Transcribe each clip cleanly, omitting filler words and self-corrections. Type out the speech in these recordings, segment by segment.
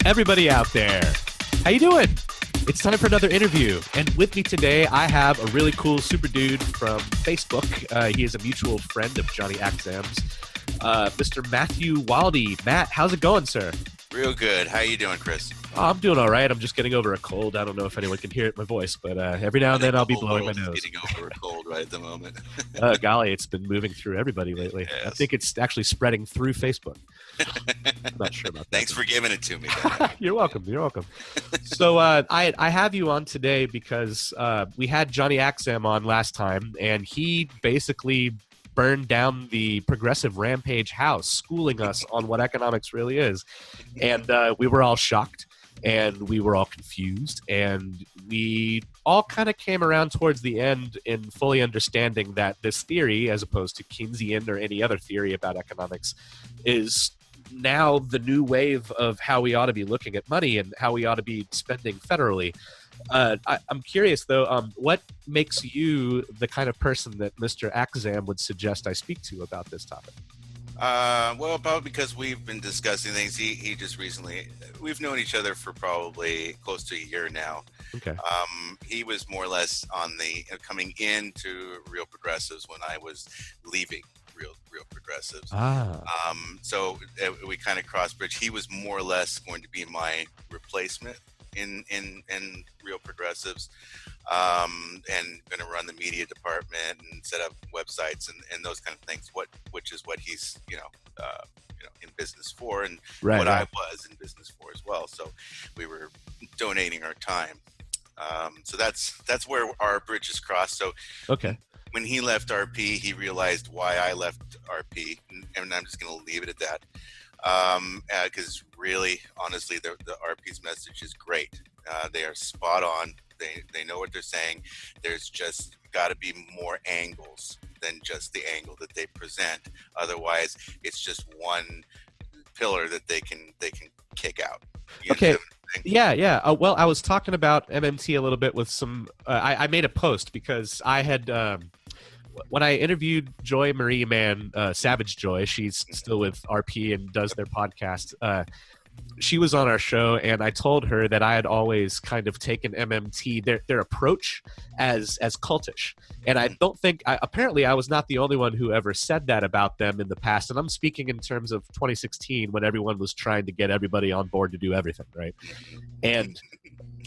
Everybody out there, how you doing? It's time for another interview, and with me today I have a really cool super dude from Facebook. He is a mutual friend of Johnny Axam's, Mr. Mathew Waldie. Matt, how's it going, sir? Real good. How you doing, Chris? Oh, I'm doing all right. I'm just getting over a cold. I don't know if anyone can hear it in my voice, but every now and then I'll be blowing my nose. Getting over a cold right at the moment. Golly, it's been moving through everybody lately. Yes. I think it's actually spreading through Facebook. I'm not sure about that. Thanks for giving it to me. You're welcome. You're welcome. So I have you on today because we had Johnny Axam on last time, and he basically burned down the Progressive Rampage house, schooling us on what economics really is. And we were all shocked, and we were all confused, and we all kind of came around towards the end in fully understanding that this theory, as opposed to Keynesian or any other theory about economics, is now the new wave of how we ought to be looking at money and how we ought to be spending federally. I'm curious, though, what makes you the kind of person that Mr. Axam would suggest I speak to about this topic? Well, about because we've been discussing things. He just recently, we've known each other for probably close to a year now. Okay. He was more or less on the coming into Real Progressives when I was leaving Real Progressives. So we kind of crossed bridge. He was more or less going to be my replacement in Real Progressives, and going to run the media department and set up websites and those kind of things. Which is what he's in business for, and what I was in business for as well. So we were donating our time. So that's where our bridges crossed. So okay. When he left RP, he realized why I left RP, and I'm just going to leave it at that. Because really, honestly, the RP's message is great. They are spot on. They know what they're saying. There's just got to be more angles than just the angle that they present. Otherwise, it's just one pillar that they can kick out. Okay. Yeah. Well, I was talking about MMT a little bit with some. I made a post because I had. When I interviewed Joy Marie Mann, Savage Joy, she's still with RP and does their podcast. She was on our show, and I told her that I had always kind of taken MMT, their approach, as cultish. And I don't think, apparently I was not the only one who ever said that about them in the past. And I'm speaking in terms of 2016 when everyone was trying to get everybody on board to do everything, right? And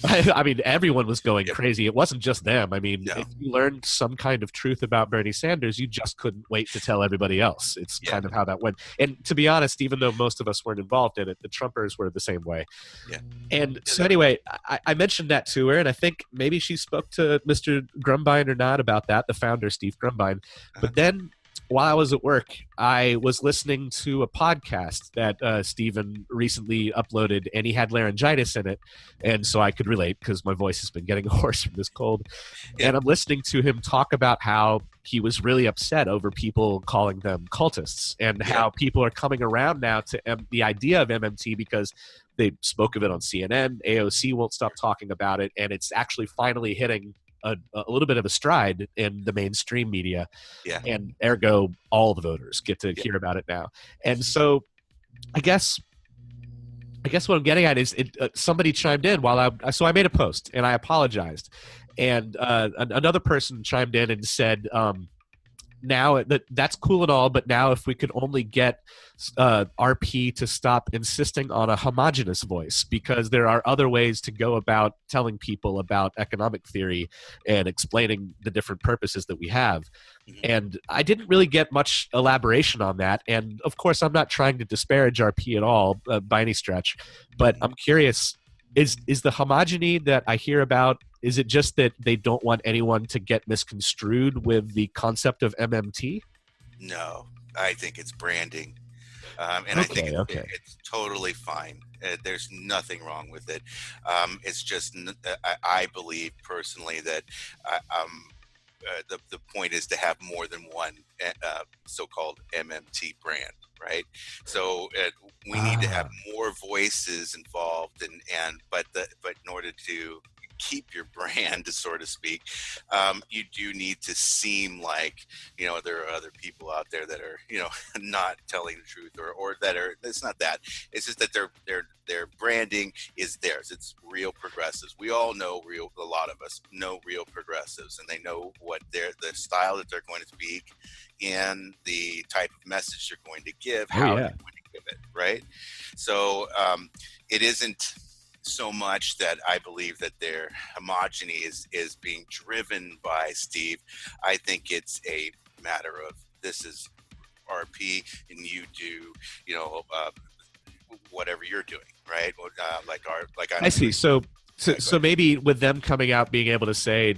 I mean, everyone was going crazy. It wasn't just them. I mean, if you learned some kind of truth about Bernie Sanders, you just couldn't wait to tell everybody else. It's kind of how that went. And to be honest, even though most of us weren't involved in it, the Trumpers were the same way. Yeah. And so anyway, I mentioned that to her, and I think maybe she spoke to Mr. Grumbine or not about that, the founder, Steve Grumbine. But then while I was at work, I was listening to a podcast that Stephen recently uploaded, and he had laryngitis in it, and so I could relate because my voice has been getting hoarse from this cold. Yeah. And I'm listening to him talk about how he was really upset over people calling them cultists, and how people are coming around now to the idea of MMT because they spoke of it on CNN. AOC won't stop talking about it, and it's actually finally hitting a little bit of a stride in the mainstream media, and ergo all the voters get to hear about it now. And so I guess what I'm getting at is somebody chimed in while I made a post and I apologized, and another person chimed in and said, now that's cool and all, but now if we could only get RP to stop insisting on a homogenous voice, because there are other ways to go about telling people about economic theory and explaining the different purposes that we have. And I didn't really get much elaboration on that. And of course, I'm not trying to disparage RP at all by any stretch, but I'm curious, is the homogeny that I hear about, is it just that they don't want anyone to get misconstrued with the concept of MMT? No, I think it's branding. And I think it's totally fine. There's nothing wrong with it. It's just, I believe personally that the point is to have more than one so-called MMT brand, right? So we need to have more voices involved, but in order to keep your brand, so to speak, you do need to seem like, there are other people out there that are, not telling the truth, or that are, it's not that, it's just that their branding is theirs. It's real progressives. We all know a lot of us know real progressives, and they know what the style that they're going to speak and the type of message they're going to give, how they're going to give it, right? So it isn't so much that I believe that their homogeny is being driven by Steve. I think it's a matter of, this is RP and you do, whatever you're doing, right? I see. So maybe with them coming out, being able to say,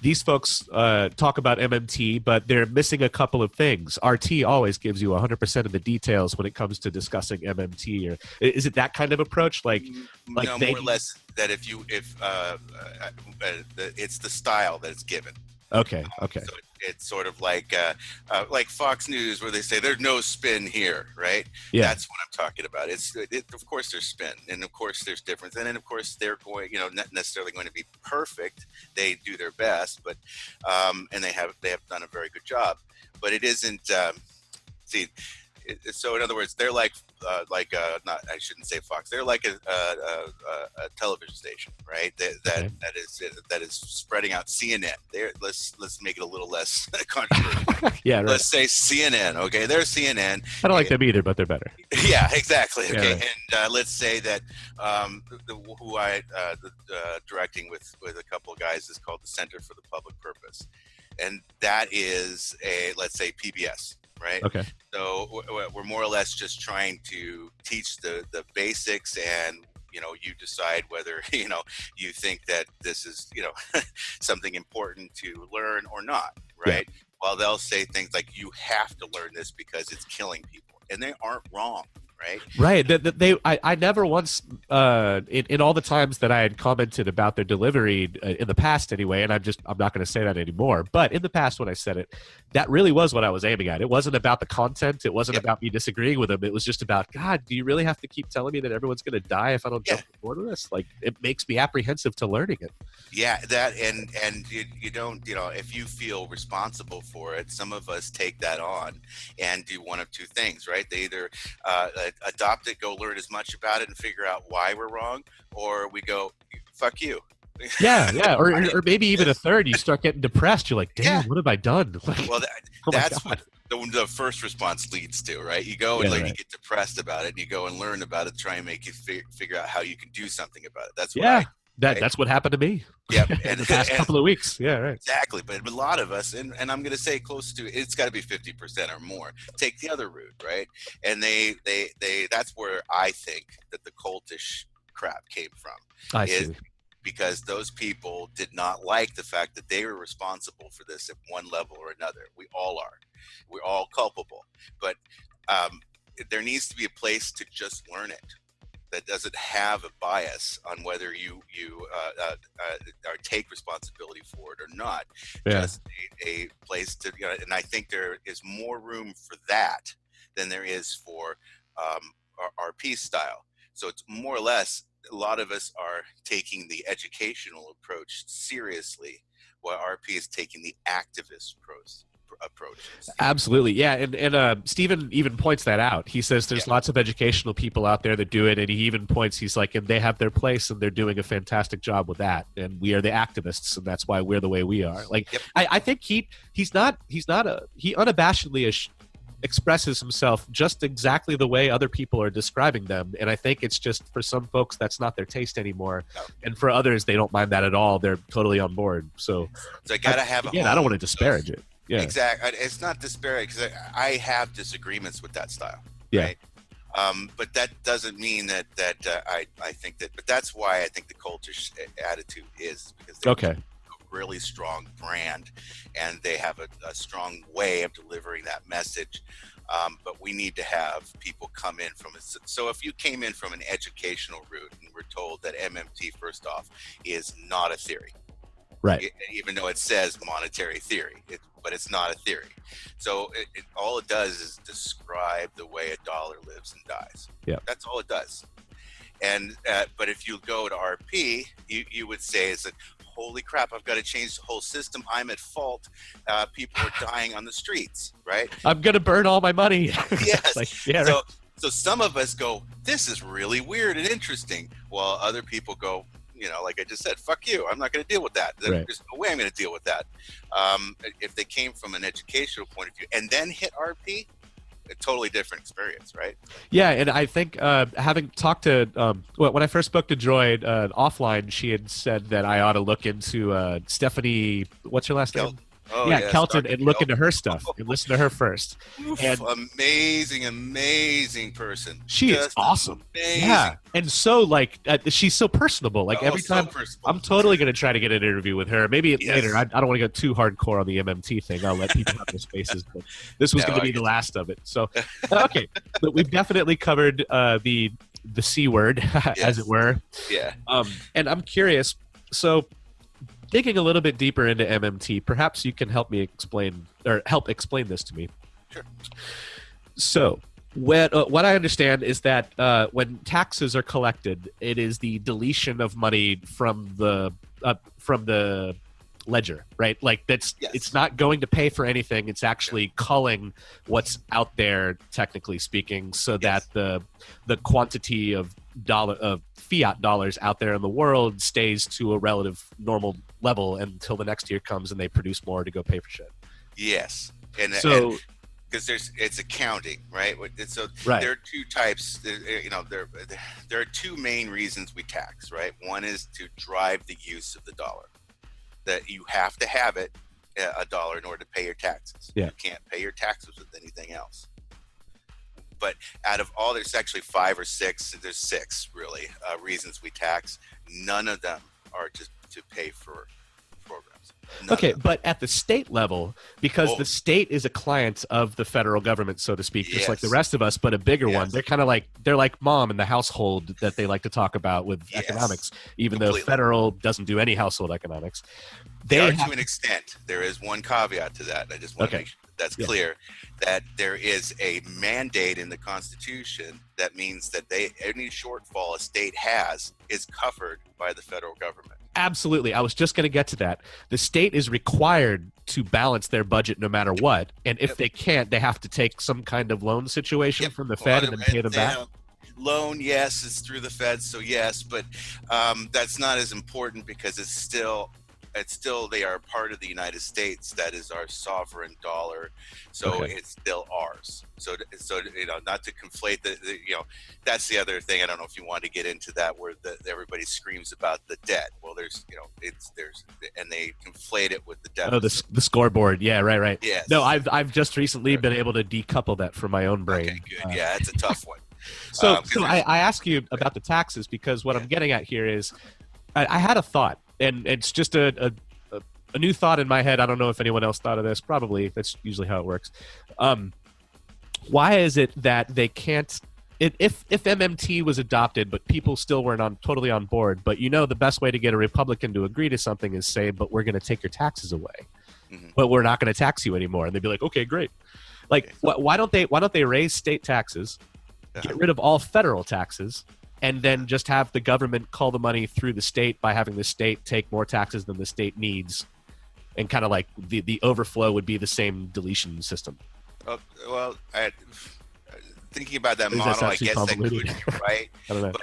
these folks talk about MMT, but they're missing a couple of things. RT always gives you 100% of the details when it comes to discussing MMT. Or is it that kind of approach? Like no, more or less that if it's the style that's given. Okay. So it's sort of like Fox News, where they say there's no spin here, right? Yeah. That's what I'm talking about. Of course there's spin, and of course there's difference, and then of course they're going, not necessarily going to be perfect. They do their best, but and they have done a very good job. But it isn't. So in other words, they're like not, I shouldn't say Fox. They're like a television station, right? That is spreading out CNN. Let's make it a little less controversial. Yeah, right. Let's say CNN. Okay, they're CNN. I don't like them either, but they're better. Yeah, exactly. Okay, yeah, right. And let's say that directing with a couple of guys is called the Center for the Public Purpose, and that is let's say PBS. Right. Okay. So we're more or less just trying to teach the basics, and you decide whether you think that this is something important to learn or not. Right. Yeah. Well, they'll say things like, you have to learn this because it's killing people, and they aren't wrong. Right. I never once, in all the times that I had commented about their delivery in the past anyway, and I'm not going to say that anymore, but in the past when I said it, that really was what I was aiming at. It wasn't about the content. It wasn't about me disagreeing with them. It was just about, God, do you really have to keep telling me that everyone's going to die if I don't jump aboard with this? Like, it makes me apprehensive to learning it. Yeah, that, and you don't, if you feel responsible for it, some of us take that on and do one of two things, right? They either adopt it, go learn as much about it and figure out why we're wrong, or we go, fuck you. Yeah, or maybe even a third, you start getting depressed. You're like, damn, what have I done? Well, that's what the first response leads to, right? You go and you get depressed about it, and you go and learn about it, try and make you figure out how you can do something about it. That's what that's what happened to me. Yep. In the past couple of weeks. Yeah, right. Exactly. But a lot of us, and I'm going to say close to, it's got to be 50% or more, take the other route, right? And they that's where I think that the cultish crap came from. I see. Because those people did not like the fact that they were responsible for this at one level or another. We all are. We're all culpable. But there needs to be a place to just learn it that doesn't have a bias on whether you take responsibility for it or not. Yeah. Just a place to, and I think there is more room for that than there is for our RP style. So it's more or less, a lot of us are taking the educational approach seriously, while RP is taking the activist approach. Absolutely. Yeah. And Stephen even points that out. He says there's lots of educational people out there that do it. And he even points, he's like, and they have their place and they're doing a fantastic job with that. And we are the activists. And that's why we're the way we are. Like, I think he unabashedly expresses himself just exactly the way other people are describing them. And I think it's just, for some folks, that's not their taste anymore. No. And for others, they don't mind that at all. They're totally on board. So I gotta have I don't want to disparage it. Yeah. Exactly. It's not disparaging, because I have disagreements with that style. Yeah. Right? But that doesn't mean that I think that. But that's why I think the cultish attitude is, because they have a really strong brand, and they have a strong way of delivering that message. But we need to have people come in from it. So if you came in from an educational route and we're told that MMT, first off, is not a theory. Right. Even though it says monetary theory, but it's not a theory. So all it does is describe the way a dollar lives and dies. Yeah. That's all it does. And but if you go to RP, you would say is that, holy crap, I've got to change the whole system. I'm at fault. People are dying on the streets, right? I'm going to burn all my money. Yes. Like, yeah, so, so some of us go, this is really weird and interesting. While other people go, like I just said, fuck you. I'm not going to deal with that. Right. There's no way I'm going to deal with that. If they came from an educational point of view and then hit RP, a totally different experience, right? Yeah, and I think having talked to when I first spoke to Joy offline, she had said that I ought to look into Stephanie. What's her last name? Oh, yeah, Kelton, and look into her stuff and listen to her first. And amazing person. She is awesome. Amazing. Yeah, and so like she's so personable. Like every time, I'm totally going to try to get an interview with her. Maybe later. I don't want to go too hardcore on the MMT thing. I'll let people have their spaces. But this was going to be the last of it. So okay, but we've definitely covered the C word, as it were. Yeah. And I'm curious. So, digging a little bit deeper into MMT, perhaps you can help explain this to me. Sure. So, what I understand is that when taxes are collected, it is the deletion of money from the ledger, right? Like it's not going to pay for anything. It's actually culling what's out there, technically speaking, so that the quantity of fiat dollars out there in the world stays to a relative normal level until the next year comes and they produce more to go pay for shit. Yes, and so because it's accounting, right? So right. There are two types. There are two main reasons we tax, right? One is to drive the use of the dollar. That you have to have a dollar in order to pay your taxes. Yeah. You can't pay your taxes with anything else. But out of all, there's actually 5 or 6. There's 6 really reasons we tax. None of them are just to pay for programs. Okay, but at the state level, because the state is a client of the federal government, so to speak, just like the rest of us, but a bigger one. They're kind of they're like mom in the household that they like to talk about with economics, even though federal doesn't do any household economics. They are to an extent. There is one caveat to that. I just want to make sure that's clear, that there is a mandate in the Constitution that means that any shortfall a state has is covered by the federal government. Absolutely. I was just going to get to that. The state is required to balance their budget no matter what. And if they can't, they have to take some kind of loan situation from the Fed and then pay them back. Loan, yes, it's through the Fed, so yes, but that's not as important because it's still they are part of the United States. That is our sovereign dollar, so it's still ours. So not to conflate that's the other thing. I don't know if you want to get into that where everybody screams about the debt. Well, and they conflate it with the debt. Oh, the scoreboard. Yeah, right. Yes. No, I've just recently been able to decouple that from my own brain. Okay, good. Yeah, it's a tough one. So I ask you about the taxes because what I'm getting at here is I had a thought. And it's just a new thought in my head. I don't know if anyone else thought of this. Probably. That's usually how it works. Why is it that they can't – if MMT was adopted but people still weren't totally on board, but the best way to get a Republican to agree to something is say, but we're going to take your taxes away. Mm-hmm. But we're not going to tax you anymore. And they'd be like, okay, great. Like, why don't they raise state taxes, get rid of all federal taxes, and then just have the government call the money through the state by having the state take more taxes than the state needs, and kind of like the overflow would be the same deletion system. Well, thinking about that model, I guess that could be right. I don't know. But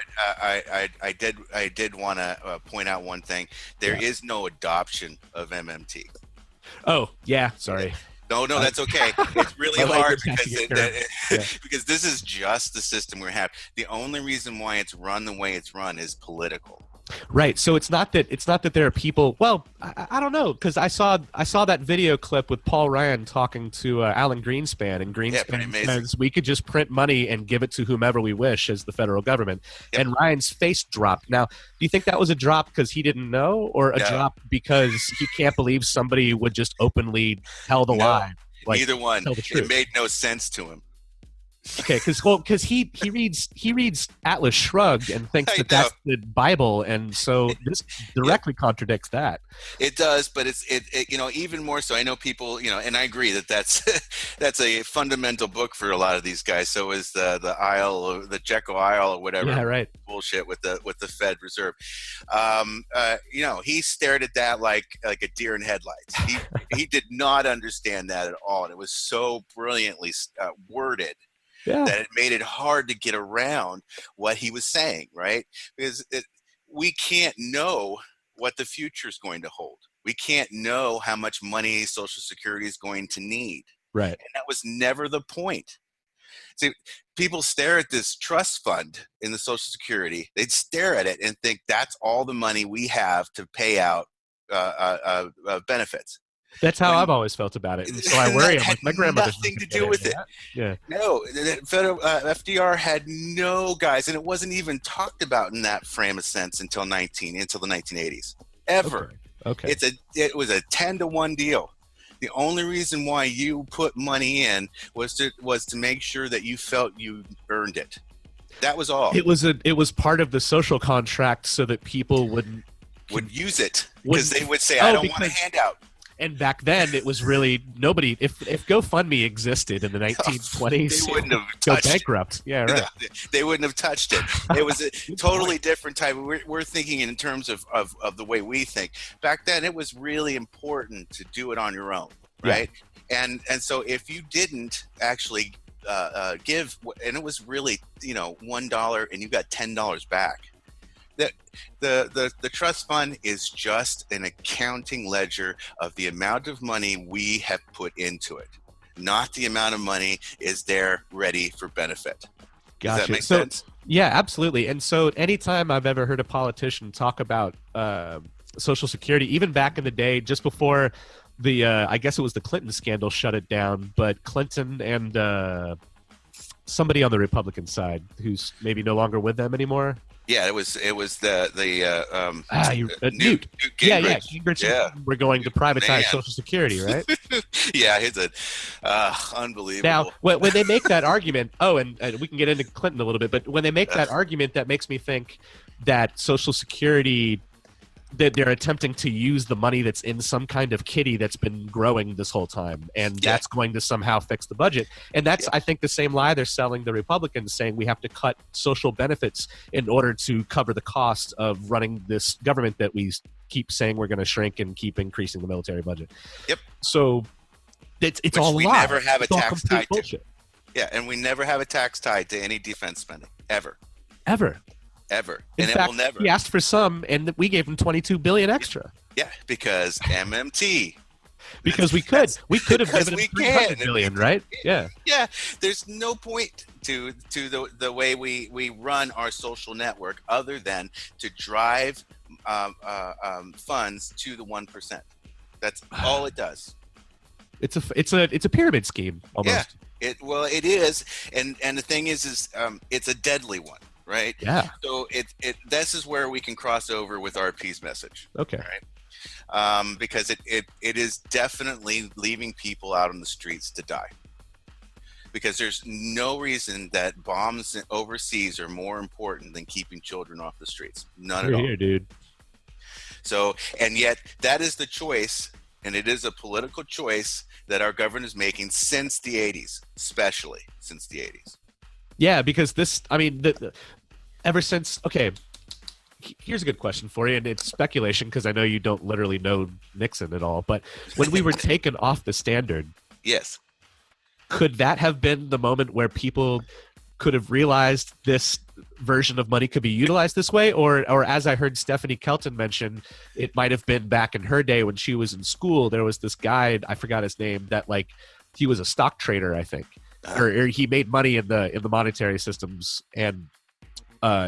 I did want to point out one thing. There is no adoption of MMT. Oh, yeah. Sorry. No, that's okay. It's really hard because this is just the system we have. The only reason why it's run the way it's run is political. Right. So it's not that there are people. Well, I don't know, because I saw that video clip with Paul Ryan talking to Alan Greenspan, and Greenspan says we could just print money and give it to whomever we wish as the federal government. Yep. And Ryan's face dropped. Now, do you think that was a drop because he didn't know, or a drop because he can't believe somebody would just openly tell the lie? Like, neither one. It made no sense to him. Okay, because he reads Atlas Shrugged and thinks that's the Bible, and so this directly contradicts that. It does, but it even more so. I know people, and I agree that's that's a fundamental book for a lot of these guys. So is the Isle, or the Jekyll Isle, or whatever. Yeah, right. Bullshit with the Fed Reserve. He stared at that like a deer in headlights. He did not understand that at all, and it was so brilliantly worded. Yeah. That it made it hard to get around what he was saying, right? Because we can't know what the future is going to hold. We can't know how much money Social Security is going to need. Right. And that was never the point. See, people stare at this trust fund in the Social Security. They'd stare at it and think that's all the money we have to pay out benefits. That's how I've always felt about it. And so I worry. My grandmother nothing to do with it. Yeah. No, federal FDR had no guys, and it wasn't even talked about in that frame of sense until the 1980s. Ever. Okay. It was a 10-to-1 deal. The only reason why you put money in was to make sure that you felt you earned it. That was all. It was part of the social contract so that people would use it, because they would say, I don't want a handout. And back then, it was really nobody. If GoFundMe existed in the 1920s, they wouldn't have go bankrupt. Yeah, right. They wouldn't have touched it. It was a totally different type. We're thinking in terms of the way we think. Back then, it was really important to do it on your own, right? Yeah. And so if you didn't actually give, and it was really $1, and you got $10 back. The trust fund is just an accounting ledger of the amount of money we have put into it, not the amount of money is there ready for benefit. Gotcha. Does that make sense? Yeah, absolutely. And so anytime I've ever heard a politician talk about Social Security, even back in the day, just before the I guess it was the Clinton scandal shut it down, but Clinton and somebody on the Republican side who's maybe no longer with them anymore. Yeah, it was the Newt Gingrich. Yeah, Gingrich. Yeah. We're going to privatize Social Security, right? Yeah, he's unbelievable. Now, when they make that argument, and we can get into Clinton a little bit, but when they make that argument, that makes me think that Social Security, that they're attempting to use the money that's in some kind of kitty that's been growing this whole time, and that's going to somehow fix the budget. And that's, I think, the same lie they're selling the Republicans, saying we have to cut social benefits in order to cover the cost of running this government that we keep saying we're going to shrink and keep increasing the military budget. Yep. So it's all we lie. Never have it's a tax tied bullshit. to. Yeah, and we never have a tax tied to any defense spending ever. In fact, he asked for some, and we gave him $22 billion extra. Yeah, because MMT. Because we could have given him $300 billion, right? Yeah. Yeah. There's no point to the way we run our social network other than to drive funds to the 1%. That's all it does. It's a pyramid scheme almost. Yeah. It is, and the thing is it's a deadly one. Right. Yeah. So this is where we can cross over with RP's message. Okay. Right. Because it is definitely leaving people out on the streets to die. Because there's no reason that bombs overseas are more important than keeping children off the streets. None at all. Here, dude. So, and yet that is the choice, and it is a political choice that our government is making since the 80s, especially since the 80s. Yeah, because ever since, here's a good question for you, and it's speculation because I know you don't literally know Nixon at all, but when we were taken off the standard, yes, could that have been the moment where people could have realized this version of money could be utilized this way? Or as I heard Stephanie Kelton mention, it might have been back in her day when she was in school, there was this guy, I forgot his name, that he was a stock trader, I think. Or he made money in the monetary systems, and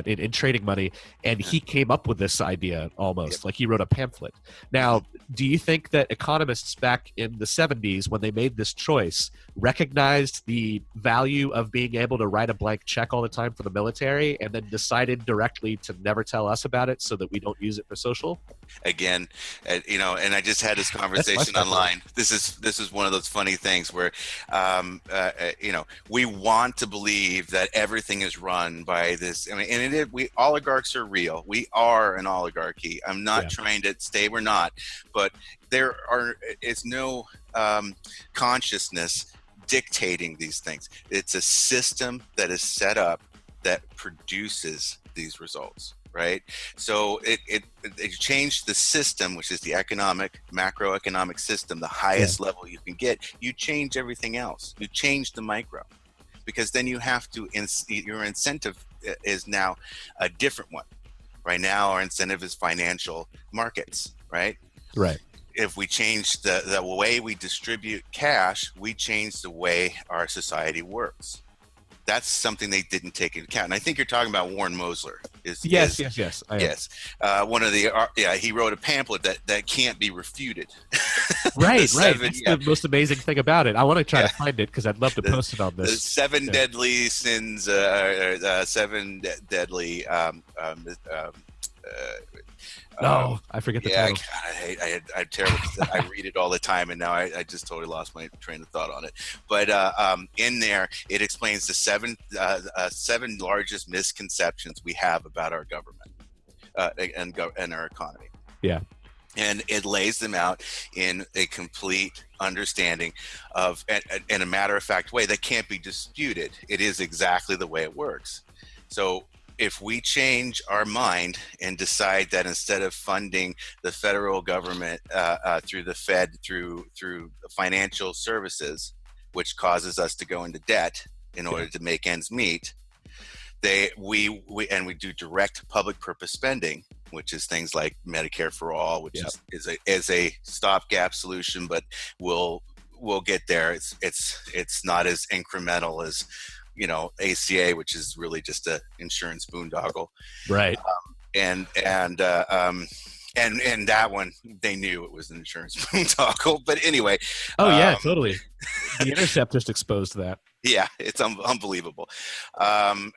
in trading money, and he came up with this idea almost like he wrote a pamphlet. Now, do you think that economists back in the 70s, when they made this choice, recognized the value of being able to write a blank check all the time for the military, and then decided directly to never tell us about it so that we don't use it for social? Again, you know, and I just had this conversation online. This is one of those funny things where, you know, we want to believe that everything is run by this. I mean, and we oligarchs are real. We are an oligarchy. I'm not trying to say we're not, but there is no consciousness dictating these things. It's a system that is set up that produces these results. Right. So it changed the system, which is the macroeconomic system, the highest level you can get. You change everything else. You change the micro, because then you have to, your incentive is now a different one. Right now, our incentive is financial markets. Right. Right. If we change the way we distribute cash, we change the way our society works. That's something they didn't take into account. And I think you're talking about Warren Mosler. Yes. One of the, he wrote a pamphlet that can't be refuted. Right. That's the most amazing thing about it. I want to try to find it because I'd love to post it on this. The seven deadly sins, seven deadly, I forget the title. God, I'm terrible. I read it all the time, and now I just totally lost my train of thought on it. But in there, it explains the seven largest misconceptions we have about our government and our economy. Yeah. And it lays them out in a complete understanding of, in a matter-of-fact way that can't be disputed. It is exactly the way it works. So if we change our mind and decide that instead of funding the federal government through the Fed, through financial services, which causes us to go into debt in order to make ends meet, we do direct public purpose spending, which is things like Medicare for all, which is a stopgap solution, but we'll get there. It's not as incremental as, you know, ACA, which is really just a insurance boondoggle. Right. And that one, they knew it was an insurance boondoggle. But anyway. Totally. The Intercept just exposed that. Yeah, it's unbelievable. But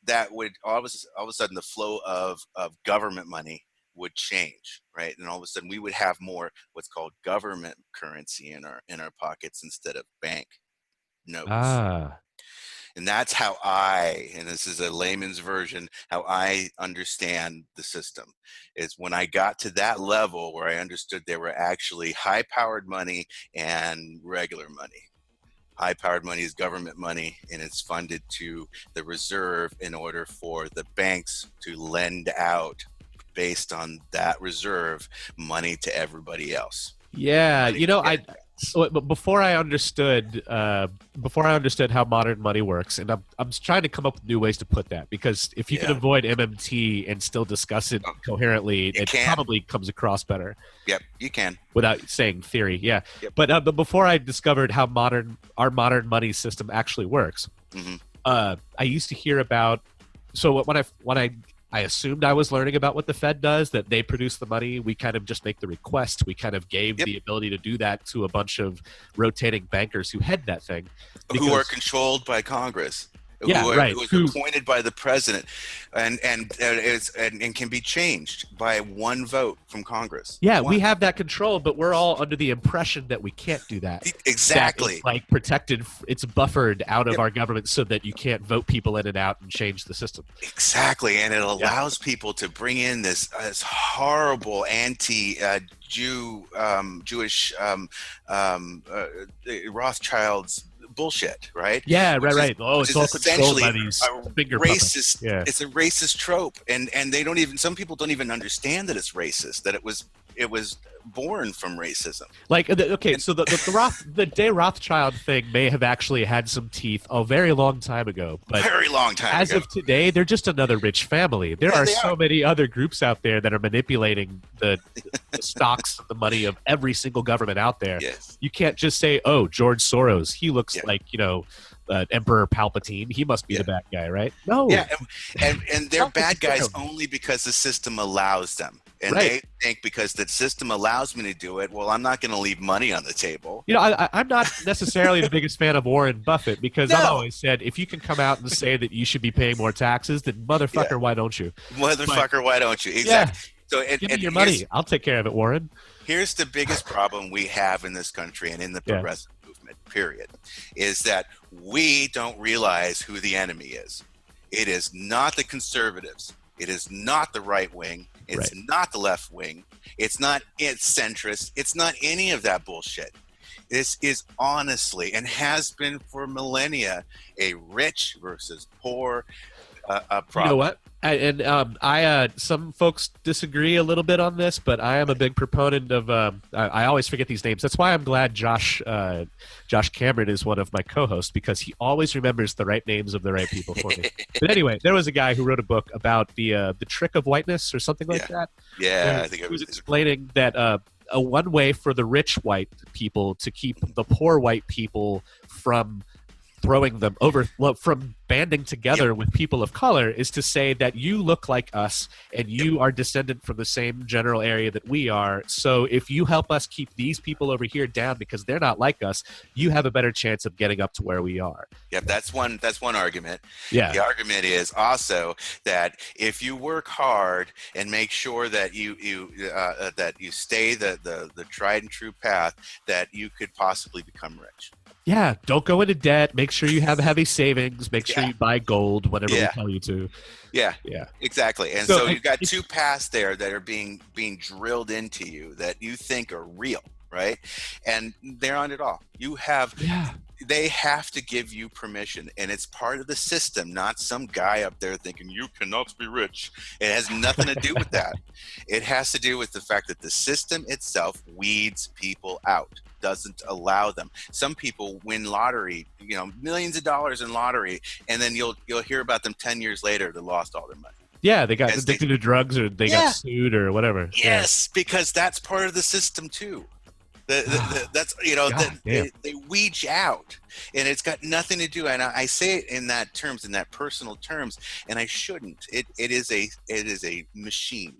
that would all of a sudden the flow of government money would change, right? And all of a sudden we would have more what's called government currency in our pockets instead of bank notes. And that's how and this is a layman's version, how I understand the system, is when I got to that level where I understood there were actually high-powered money and regular money. High-powered money is government money, and it's funded to the reserve in order for the banks to lend out based on that reserve money to everybody else. Yeah, but before I understood how modern money works, and I'm trying to come up with new ways to put that, because if you can avoid MMT and still discuss it coherently, it probably comes across better. Yep, you can. Without saying theory, yeah. Yep. But before I discovered how our modern money system actually works, I used to hear about. So when I assumed I was learning about what the Fed does, that they produce the money. We kind of just make the request. We kind of gave the ability to do that to a bunch of rotating bankers who head that thing. Who are controlled by Congress. Who was appointed by the president and can be changed by one vote from Congress. Yeah, we have that control, but we're all under the impression that we can't do that. Exactly. That it's like protected, it's buffered out of our government so that you can't vote people in and out and change the system. Exactly, and it allows people to bring in this horrible Jewish Rothschilds bullshit, right? Yeah, right. Oh, it's all controlled by these finger racist. It's a racist trope, and they don't even. Some people don't even understand that it's racist. That it was born from racism. Like, so the Day Rothschild thing may have actually had some teeth a very long time ago, but very long time as of today, they're just another rich family. There are so many other groups out there that are manipulating the stocks and the money of every single government out there. Yes. You can't just say, "Oh, George Soros, he looks like Emperor Palpatine. He must be the bad guy, right? No. Yeah, and they're bad guys only because the system allows them. And they think because the system allows me to do it, well, I'm not going to leave money on the table. I'm not necessarily the biggest fan of Warren Buffett because I've always said if you can come out and say that you should be paying more taxes, then motherfucker, why don't you? Motherfucker, why don't you? Exactly. So, give me your money. I'll take care of it, Warren. Here's the biggest problem we have in this country and in the progressive movement, period, is that we don't realize who the enemy is. It is not the conservatives. It is not the right wing. It's not the left wing. It's not centrist. It's not any of that bullshit. This is honestly, and has been for millennia, a rich versus poor problem. You know what? Some folks disagree a little bit on this, but I am a big proponent of. I always forget these names. That's why I'm glad Josh Cameron is one of my co-hosts because he always remembers the right names of the right people for me. But anyway, there was a guy who wrote a book about the trick of whiteness or something like that. Yeah, I think it was explaining that a one way for the rich white people to keep the poor white people from throwing them over, from banding together with people of color, is to say that you look like us and you are descendant from the same general area that we are. So if you help us keep these people over here down because they're not like us, you have a better chance of getting up to where we are. Yeah, that's one argument. Yeah. The argument is also that if you work hard and make sure that you stay the tried and true path, that you could possibly become rich. Yeah, don't go into debt. Make sure you have heavy savings. Make sure you buy gold whenever we tell you to. Yeah, exactly. And so you've got two paths there that are being drilled into you that you think are real, right? And they're not at all. They have to give you permission, and it's part of the system, not some guy up there thinking you cannot be rich. It has nothing to do with that. It has to do with the fact that the system itself weeds people out. Doesn't allow them. Some people win lottery, millions of dollars in lottery, and then you'll hear about them 10 years later. They lost all their money. Yeah, they got addicted to drugs, or they got sued, or whatever. Yes, because that's part of the system too. They weed you out, and it's got nothing to do. And I say it in that terms, in that personal terms, and I shouldn't. It is a machine.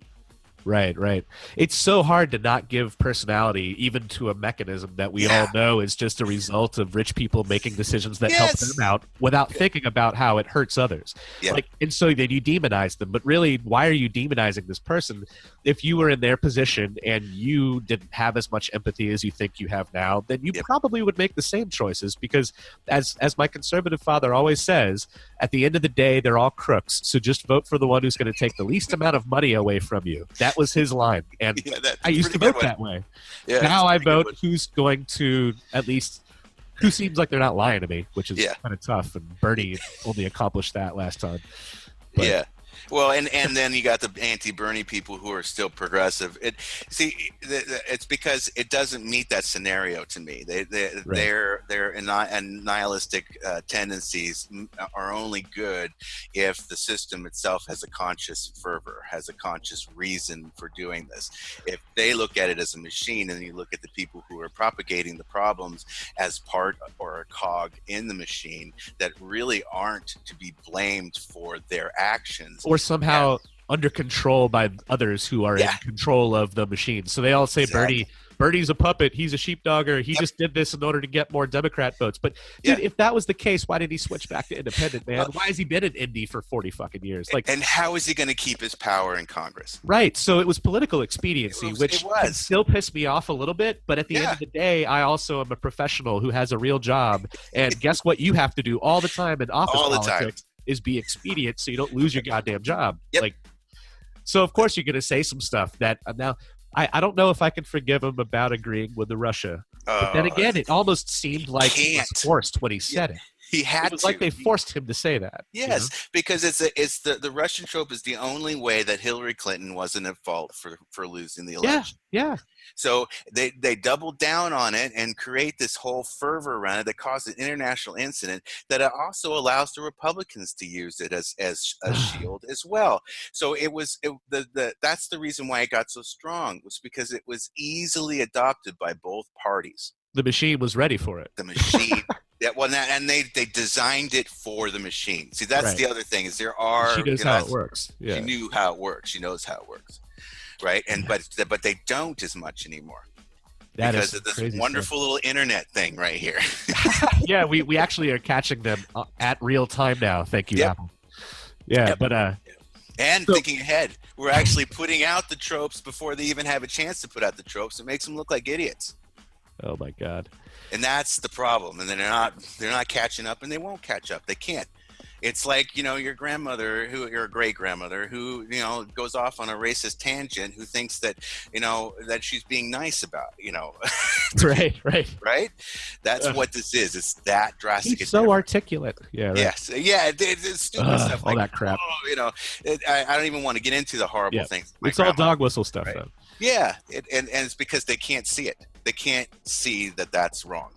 Right. It's so hard to not give personality even to a mechanism that we all know is just a result of rich people making decisions that help them out without thinking about how it hurts others. Yeah. And so then you demonize them. But really, why are you demonizing this person? If you were in their position and you didn't have as much empathy as you think you have now, then you probably would make the same choices because, as my conservative father always says, at the end of the day, they're all crooks. So just vote for the one who's going to take the least amount of money away from you. That was his line. And I used to vote that way. Yeah, now I vote who's going to who seems like they're not lying to me, which is kind of tough. And Bernie only accomplished that last time. But, well, and then you got the anti-Bernie people who are still progressive. It's because it doesn't meet that scenario to me. Their nihilistic tendencies are only good if the system itself has a conscious fervor, has a conscious reason for doing this. If they look at it as a machine, and you look at the people who are propagating the problems as part or a cog in the machine that really aren't to be blamed for their actions. Or somehow under control by others who are in control of the machine. So they all say Bernie's a puppet. He's a sheepdogger. He just did this in order to get more Democrat votes. But dude, if that was the case, why did he switch back to independent, man? Why has he been in Indy for 40 fucking years? And how is he going to keep his power in Congress? Right. So it was political expediency, which can still piss me off a little bit. But at the end of the day, I also am a professional who has a real job. And guess what you have to do all the time in office politics is be expedient so you don't lose your goddamn job. So of course you're going to say some stuff that now I don't know if I can forgive him about agreeing with the Russia. But then again, it almost seemed like he was forced when he said it. He had it was like they forced him to say that. Yes, because it's the Russian trope is the only way that Hillary Clinton wasn't at fault for losing the election. Yeah. So they doubled down on it and create this whole fervor around it that caused an international incident that it also allows the Republicans to use it as a shield as well. So that's the reason why it got so strong, was because it was easily adopted by both parties. The machine was ready for it. The machine Yeah, well, and they designed it for the machine. See, that's the other thing is there are. She knows how it works. Yeah. She knew how it works. She knows how it works, right? And but they don't as much anymore because of this wonderful little internet thing right here. Yeah, we actually are catching them at real time now. Thank you, Apple. Yeah, but and thinking ahead, we're actually putting out the tropes before they even have a chance to put out the tropes. It makes them look like idiots. Oh my God. And that's the problem. And then they're not catching up, and they won't catch up. They can't. It's like, your grandmother, your great grandmother, who, goes off on a racist tangent, who thinks that, that she's being nice about, Right. That's what this is. It's that drastic. He's so articulate. Yeah. Right. Yes. Yeah. It's stupid stuff. All that crap. I don't even want to get into the horrible things. It's all dog whistle stuff, though. Yeah. And it's because they can't see it. They can't see that that's wrong.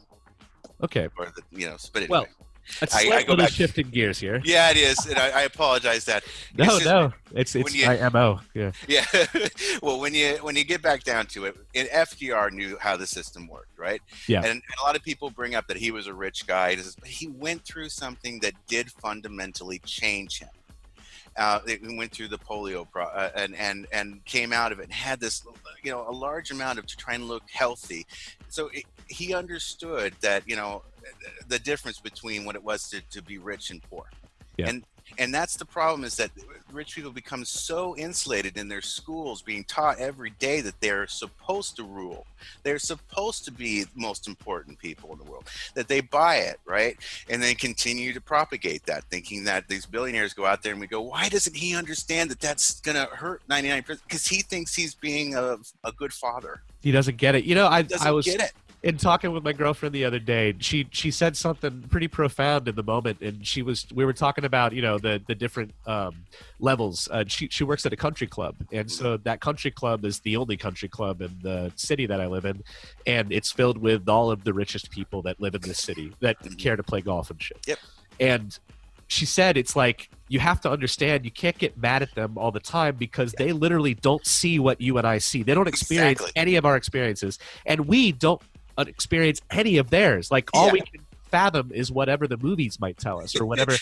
Okay. Or but anyway. Well, a slight little shift in gears here. Yeah, it is, and I apologize that. It's my MO. Yeah. Yeah. Well, when you get back down to it, FDR knew how the system worked, right? Yeah. And a lot of people bring up that he was a rich guy. He went through something that did fundamentally change him. He went through the polio and came out of it and had this, a large amount of to try and look healthy. So he understood that, the difference between what it was to be rich and poor. Yeah. And that's the problem, is that rich people become so insulated in their schools, being taught every day that they're supposed to rule. They're supposed to be the most important people in the world, that they buy it, right? And they continue to propagate that, thinking that these billionaires go out there and we go, why doesn't he understand that that's going to hurt 99%? Because he thinks he's being a good father. He doesn't get it. I was get it. In talking with my girlfriend the other day, she said something pretty profound in the moment, and we were talking about the different levels. She works at a country club, and so that country club is the only country club in the city that I live in, and it's filled with all of the richest people that live in this city that care to play golf and shit. Yep. And she said it's like, you have to understand, you can't get mad at them all the time because they literally don't see what you and I see. They don't experience any of our experiences, and we don't experience any of theirs. Like all we can fathom is whatever the movies might tell us, or whatever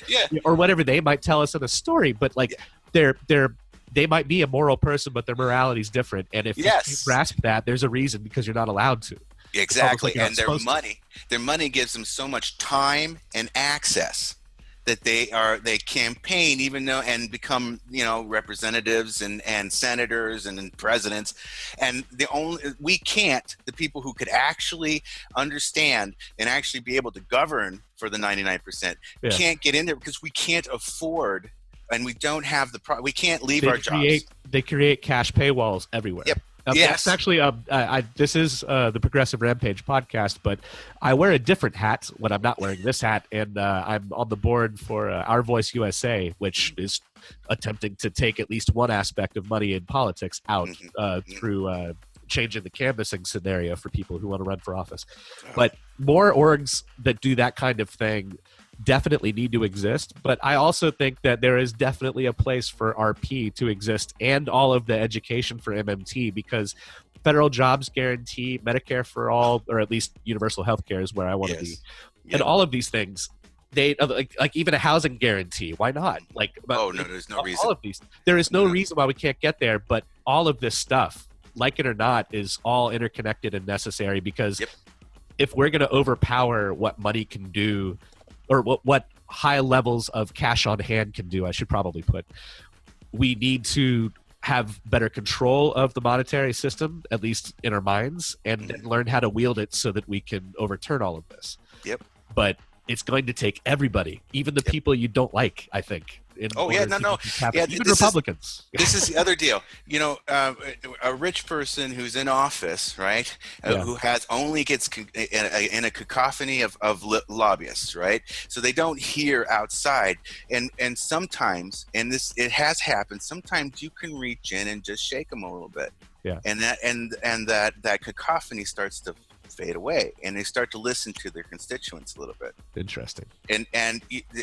or whatever they might tell us in a story. But like they might be a moral person, but their morality is different. And if you grasp that, there's a reason, because you're not allowed to. Exactly. And their money gives them so much time and access that they campaign, even though, and become representatives and senators and presidents, and the people who could actually understand and actually be able to govern for the 99% can't get in there, because we can't afford, and we don't have we can't leave our jobs. They create cash paywalls everywhere. Yep. That's actually this is the Progressive Rampage podcast, but I wear a different hat when I'm not wearing this hat, and I'm on the board for Our Voice USA, which is attempting to take at least one aspect of money in politics out through changing the canvassing scenario for people who want to run for office. But more orgs that do that kind of thing definitely need to exist, but I also think that there is definitely a place for RP to exist, and all of the education for MMT, because federal jobs guarantee, Medicare for all, or at least universal health care is where I want to be. And all of these things, they like even a housing guarantee. Why not? There's no reason. All of these, there is no reason why we can't get there, but all of this stuff, like it or not, is all interconnected and necessary, because if we're going to overpower what money can do, or what high levels of cash on hand can do, I should probably put, we need to have better control of the monetary system, at least in our minds, and learn how to wield it so that we can overturn all of this. Yep. But it's going to take everybody, even the people you don't like, I think. Even Republicans. This is the other deal. A rich person who's in office, right? Who gets in a cacophony of lobbyists, right? So they don't hear outside, and sometimes, and it has happened. Sometimes you can reach in and just shake them a little bit, and that cacophony starts to fade away, and they start to listen to their constituents a little bit. Interesting. And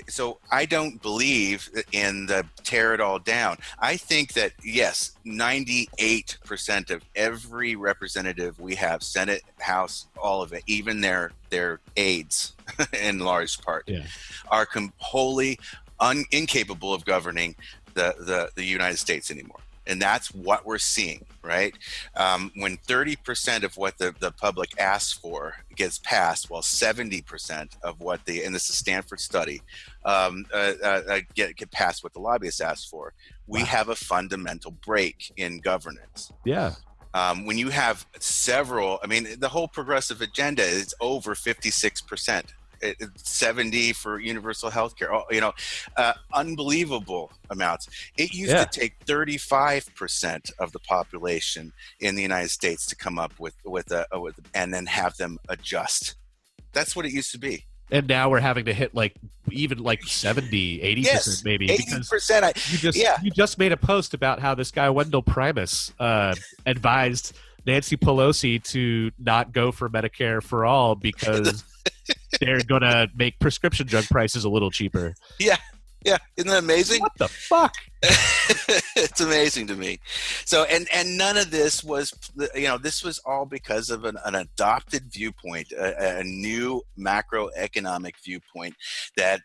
so I don't believe in the tear it all down. I think that, yes, 98% of every representative we have, Senate, House, all of it, even their aides, in large part, Yeah. are wholly incapable of governing the United States anymore. And that's what we're seeing, right? When 30% of what the public asks for gets passed, while 70% of what and this is a Stanford study, get passed what the lobbyists ask for, we have a fundamental break in governance. Yeah. When you have several, I mean, the whole progressive agenda is over 56%. 70 for universal health care, unbelievable amounts. It used to take 35% of the population in the United States to come up with and then have them adjust. That's what it used to be. And now we're having to hit even 70, 80% maybe. 80%. You just made a post about how this guy Wendell Primus advised Nancy Pelosi to not go for Medicare for all because they're going to make prescription drug prices a little cheaper. Yeah. Isn't that amazing? What the fuck? It's amazing to me. So, and none of this was, this was all because of an adopted viewpoint, a new macroeconomic viewpoint that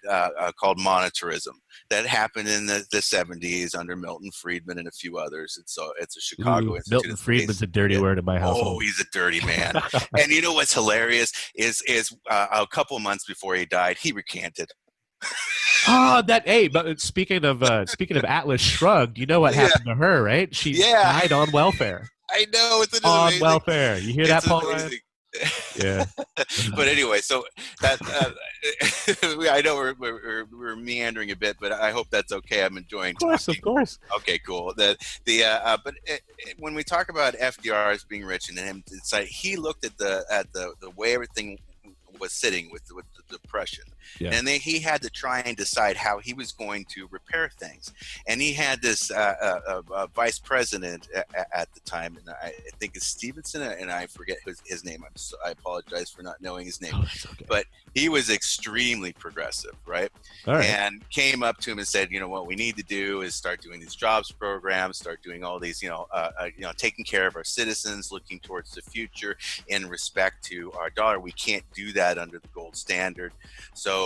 called monetarism that happened in the 70s under Milton Friedman and a few others. It's a Chicago Institute. Milton Friedman's a dirty word in my household. Oh, he's a dirty man. And you know what's hilarious is a couple of months before he died, he recanted. But speaking of Atlas Shrugged, you know what happened to her, right? She died on welfare. I know, it's on welfare. You hear that, Paul Ryan? Yeah. But anyway, so that I know we're meandering a bit, but I hope that's okay. I'm enjoying talking. Of course. Okay, cool. When we talk about FDR as being rich and him, it's like he looked at the way everything was sitting with the Depression. Yeah. And then he had to try and decide how he was going to repair things. And he had this vice president at the time, and I think it's Stevenson, and I forget his name. I apologize for not knowing his name. Oh, that's okay. But he was extremely progressive, right? All right? And came up to him and said, what we need to do is start doing these jobs programs, start doing all these, taking care of our citizens, looking towards the future in respect to our dollar. We can't do that under the gold standard. So,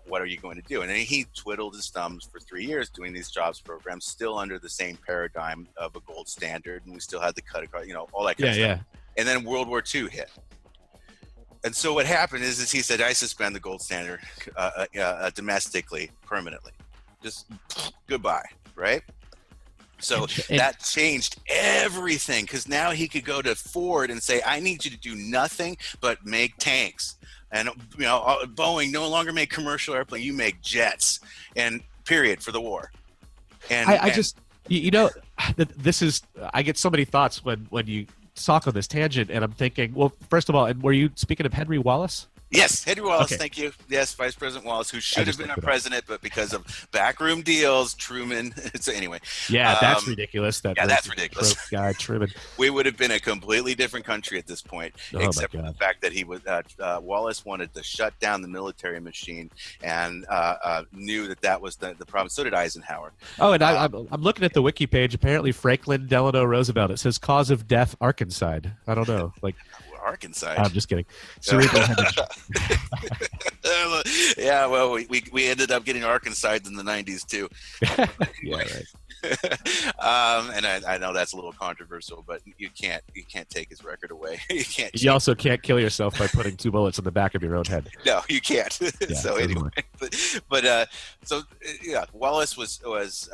what are you going to do? And then he twiddled his thumbs for 3 years doing these jobs programs, still under the same paradigm of a gold standard. And we still had to cut across, all that kind of stuff. And then World War II hit. And so what happened is he said, I suspend the gold standard domestically, permanently. Just goodbye, right? So that changed everything, because now he could go to Ford and say, I need you to do nothing but make tanks. And, Boeing no longer make commercial airplane. You make jets, and period, for the war. And this is, I get so many thoughts when you talk on this tangent, and I'm thinking, well, first of all, and were you speaking of Henry Wallace? Yes, Henry Wallace, okay. Thank you. Yes, Vice President Wallace, who should have been our president, but because of backroom deals, Truman. So anyway. Yeah, that's ridiculous. That's ridiculous. Guy, Truman. We would have been a completely different country at this point, except for the fact that he was Wallace wanted to shut down the military machine and knew that was the problem. So did Eisenhower. Oh, and I'm looking at the wiki page. Apparently, Franklin Delano Roosevelt. It says cause of death, Arkansas. I don't know, Arkansas. I'm just kidding. Cerebral hemorrhage. Yeah, well, we ended up getting Arkansas in the 90s too. Yeah, right. And I know that's a little controversial, but you can't take his record away. You also can't kill yourself by putting 2 bullets in the back of your own head. No, you can't. Yeah, so anyway, Wallace was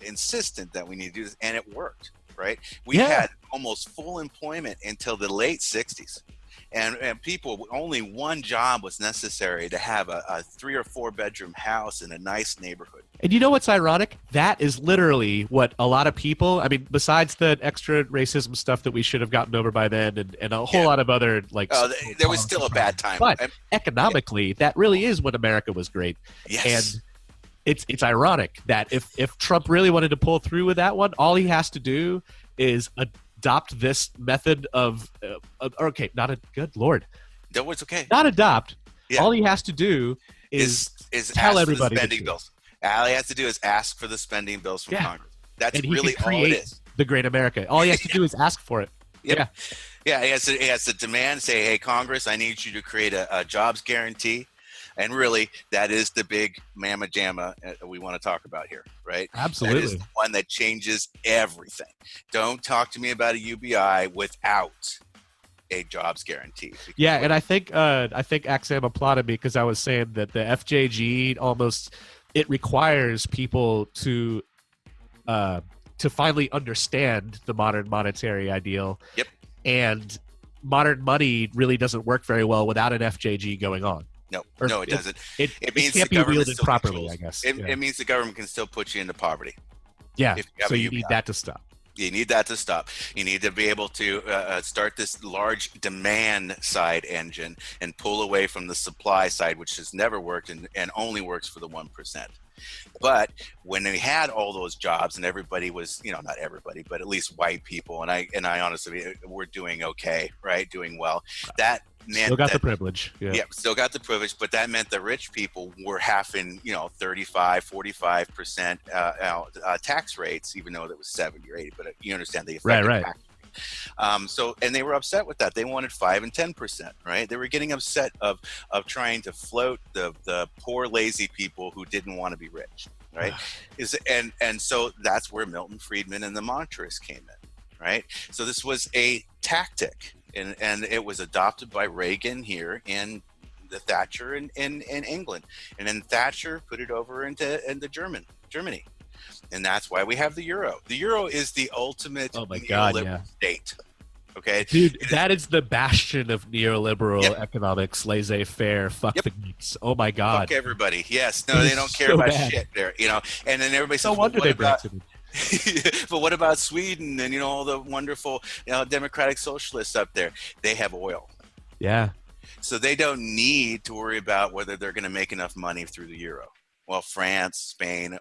insistent that we need to do this, and it worked. Right? We had almost full employment until the late 60s. And people, only one job was necessary to have a 3 or 4 bedroom house in a nice neighborhood. And you know what's ironic? That is literally what a lot of people, I mean, besides the extra racism stuff that we should have gotten over by then and a whole lot of other there was still a bad time. But economically, that really is when America was great. Yes. And it's ironic that if Trump really wanted to pull through with that one, all he has to do is adopt this method of good Lord. No, it's okay. Not adopt. Yeah. All he has to do is tell everybody for the spending bills. All he has to do is ask for the spending bills from Congress. That's really all it is. The great America. All he has to do is ask for it. Yep. Yeah, he has to demand, say, hey, Congress, I need you to create a jobs guarantee. And really, that is the big mamma jamma we want to talk about here, right? Absolutely. That is the one that changes everything. Don't talk to me about a UBI without a jobs guarantee. Yeah, and I think Axam applauded me because I was saying that the FJG it requires people to finally understand the modern monetary ideal. Yep. And modern money really doesn't work very well without an FJG going on. No, it doesn't. It means it can't be wielded properly, I guess. It means the government can still put you into poverty. Yeah, so you need that to stop. You need that to stop. You need to be able to start this large demand side engine and pull away from the supply side, which has never worked and only works for the 1%. But when they had all those jobs and everybody was, not everybody, but at least white people, and I honestly, we're doing okay, right? Doing well. That meant still got the privilege. Yeah, still got the privilege, but that meant the rich people were having, 35, 45% tax rates, even though that was 70 or 80. But you understand the effect. Right. And they were upset with that. They wanted 5 and 10%, right? They were getting upset of trying to float the poor, lazy people who didn't want to be rich, right? And so that's where Milton Friedman and the monetarists came in, right? So this was a tactic, and it was adopted by Reagan here and the Thatcher in England, and then Thatcher put it over into Germany. And that's why we have the euro. The euro is the ultimate neoliberal state. Okay, dude, that is the bastion of neoliberal economics, laissez-faire. Fuck the geeks. Oh my god. Fuck everybody. Yes, no, they don't care about shit there. And then everybody says, wonder they Brexited. But what about Sweden and all the wonderful democratic socialists up there? They have oil. Yeah. So they don't need to worry about whether they're going to make enough money through the euro. Well, France, Spain,